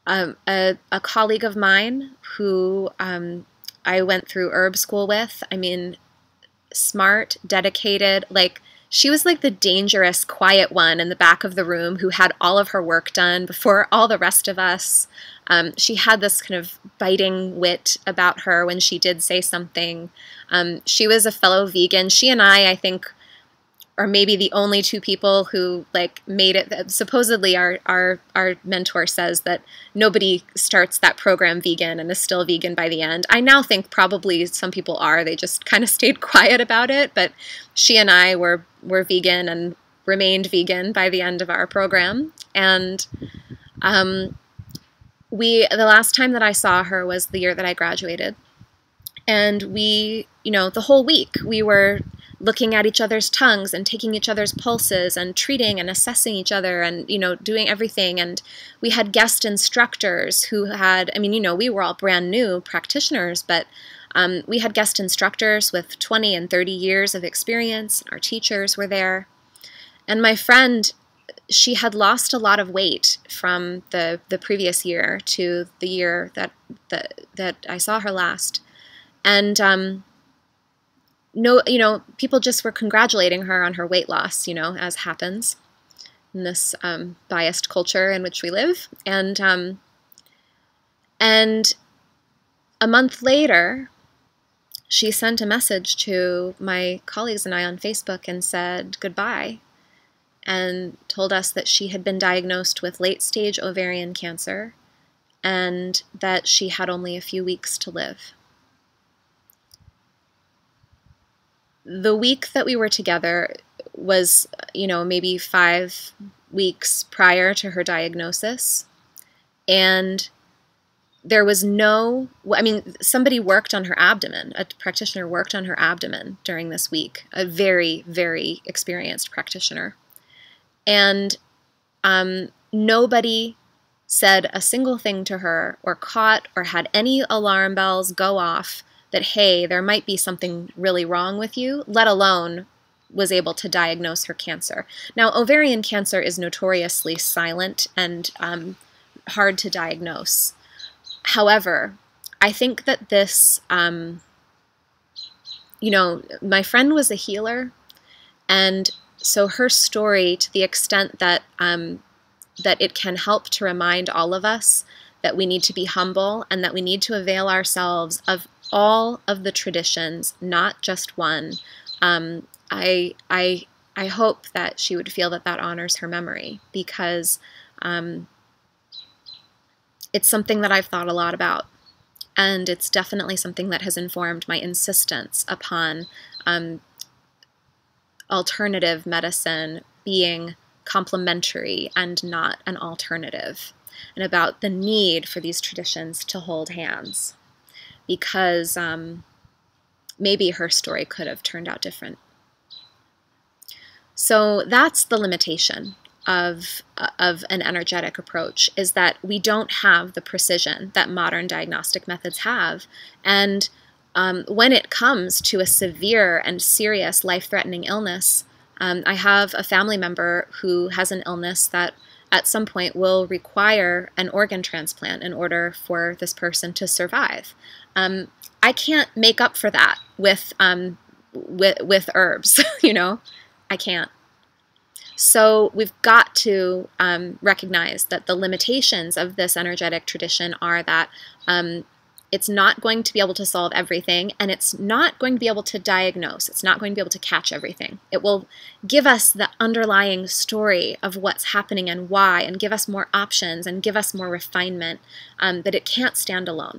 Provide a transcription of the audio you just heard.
a colleague of mine who I went through herb school with. I mean, smart, dedicated, like she was like the dangerous, quiet one in the back of the room who had all of her work done before all the rest of us. She had this kind of biting wit about her when she did say something. She was a fellow vegan. She and I think, are maybe the only two people who like made it. Supposedly our mentor says that nobody starts that program vegan and is still vegan by the end. I now think probably some people are. They just kind of stayed quiet about it. But she and I were vegan and remained vegan by the end of our program. And the last time that I saw her was the year that I graduated. And we, the whole week we were looking at each other's tongues and taking each other's pulses and treating and assessing each other and, doing everything. And we had guest instructors who had, we were all brand new practitioners, but we had guest instructors with 20 and 30 years of experience. Our teachers were there. And my friend, she had lost a lot of weight from the previous year to the year that I saw her last. And people just were congratulating her on her weight loss, as happens in this biased culture in which we live. And a month later, she sent a message to my colleagues and I on Facebook and said goodbye and told us that she had been diagnosed with late-stage ovarian cancer and that she had only a few weeks to live. The week that we were together was, maybe 5 weeks prior to her diagnosis. And there was somebody worked on her abdomen. A practitioner worked on her abdomen during this week, a very, very experienced practitioner. And nobody said a single thing to her or caught or had any alarm bells go off that, hey, there might be something really wrong with you, let alone was able to diagnose her cancer. Now, ovarian cancer is notoriously silent and hard to diagnose. However, I think that this, my friend was a healer, and so her story, to the extent that that it can help to remind all of us that we need to be humble and that we need to avail ourselves of all of the traditions, not just one. I hope that she would feel that that honors her memory, because it's something that I've thought a lot about, and it's definitely something that has informed my insistence upon alternative medicine being complementary and not an alternative, and about the need for these traditions to hold hands, because maybe her story could have turned out different. So that's the limitation of an energetic approach, is that we don't have the precision that modern diagnostic methods have. And when it comes to a severe and serious life-threatening illness, I have a family member who has an illness that at some point will require an organ transplant in order for this person to survive. I can't make up for that with herbs, I can't. So we've got to recognize that the limitations of this energetic tradition are that it's not going to be able to solve everything, and it's not going to be able to diagnose. It's not going to be able to catch everything. It will give us the underlying story of what's happening and why, and give us more options and give us more refinement, but it can't stand alone.